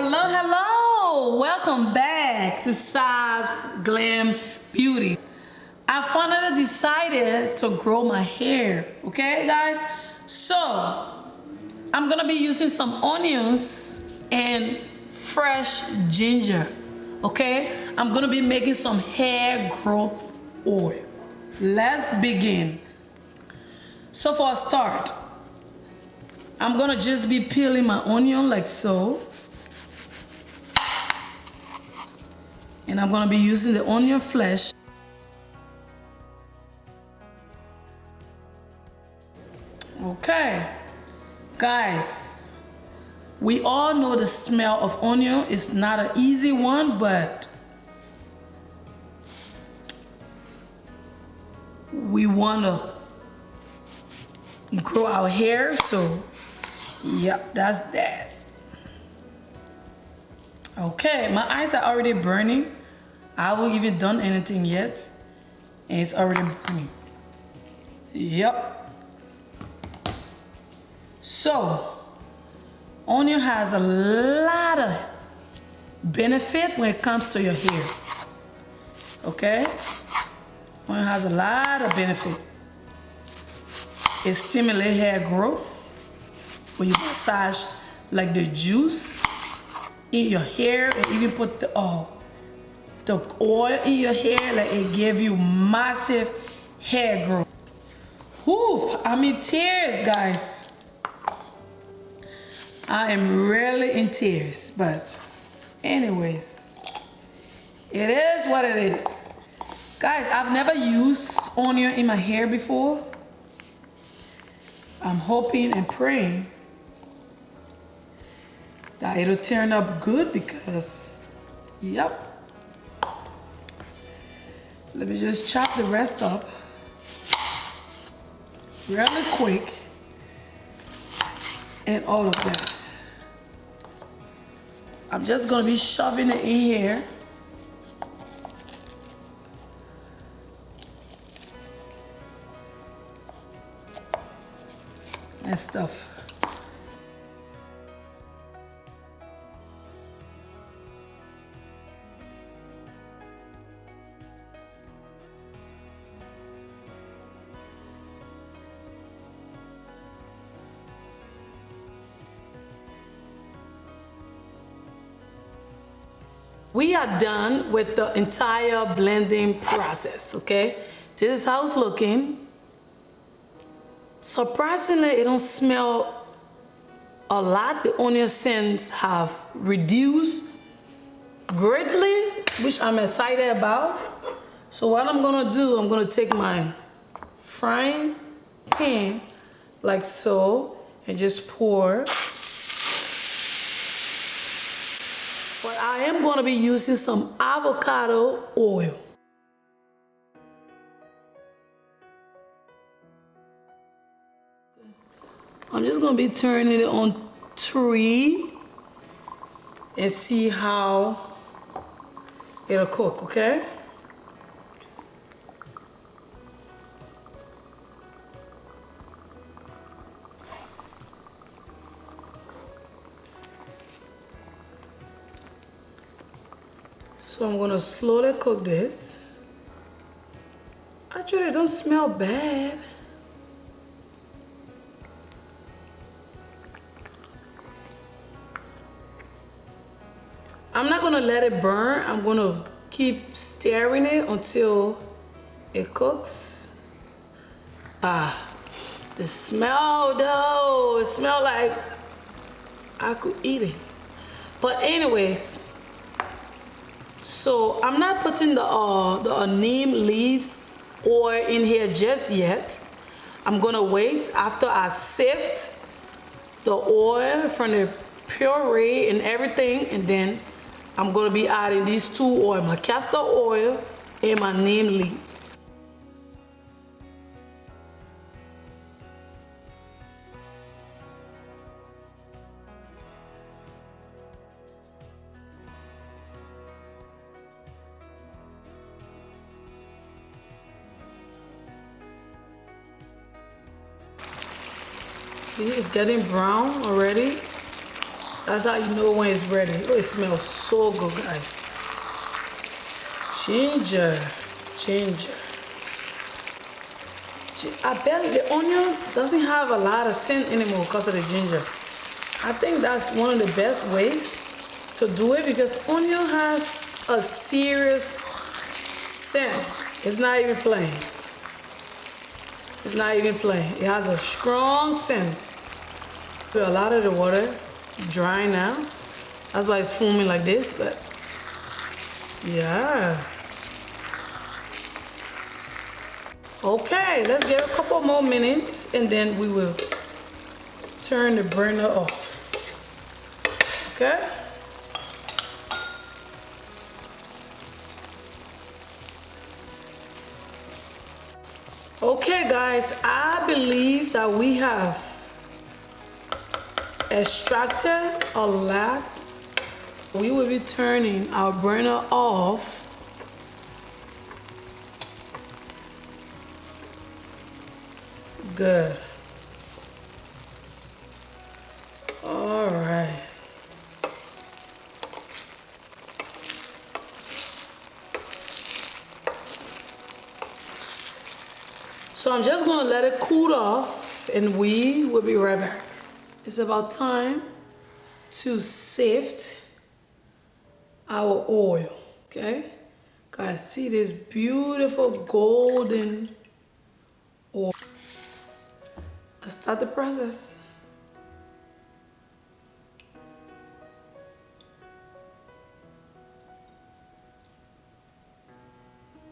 Hello, hello! Welcome back to Sav's Glam Beauty. I finally decided to grow my hair, okay guys? So, I'm gonna be using some onions and fresh ginger, okay? I'm gonna be making some hair growth oil. Let's begin. So for a start, I'm gonna just be peeling my onion like so. And I'm gonna be using the onion flesh. Okay, guys, we all know the smell of onion is not an easy one, but we wanna grow our hair, so yep, that's that. Okay, my eyes are already burning. I haven't even done anything yet, and it's already burning. Yep. So, onion has a lot of benefit when it comes to your hair. Okay? Onion has a lot of benefit. It stimulates hair growth when you massage like the juice in your hair, and even put the oil in your hair, like it give you massive hair growth. Whoo, I'm in tears, guys. I am really in tears, but anyways, it is what it is. Guys, I've never used onion in my hair before. I'm hoping and praying that it'll turn up good because, yep. Let me just chop the rest up really quick and all of that. I'm just gonna be shoving it in here. And stuff. We are done with the entire blending process, okay? This is how it's looking. Surprisingly, it don't smell a lot. The onion scents have reduced greatly, which I'm excited about. So what I'm gonna do, I'm gonna take my frying pan like so and just pour. But I am going to be using some avocado oil. I'm just going to be turning it on 3 and see how it'll cook, okay? So I'm gonna slowly cook this. Actually, it don't smell bad. I'm not gonna let it burn. I'm gonna keep stirring it until it cooks. The smell though, it smells like I could eat it. But anyways, so I'm not putting the neem leaves oil in here just yet. I'm gonna wait after I sift the oil from the puree and everything, and then I'm gonna be adding these 2 oils, my castor oil and my neem leaves. See, it's getting brown already. That's how you know when it's ready. Oh, it smells so good, guys. Ginger. I bet the onion doesn't have a lot of scent anymore because of the ginger. I think that's one of the best ways to do it because onion has a serious scent. It's not even plain. It's not even plain. It has a strong scent. A lot of the water dry now. That's why it's foaming like this, but yeah. Okay, let's give it a couple more minutes and then we will turn the burner off. Okay? Okay, guys, I believe that we have extracted a lot. We will be turning our burner off. Good. All right. So I'm just gonna let it cool off and we will be right back. It's about time to sift our oil, okay? Guys, see this beautiful golden oil. Let's start the process.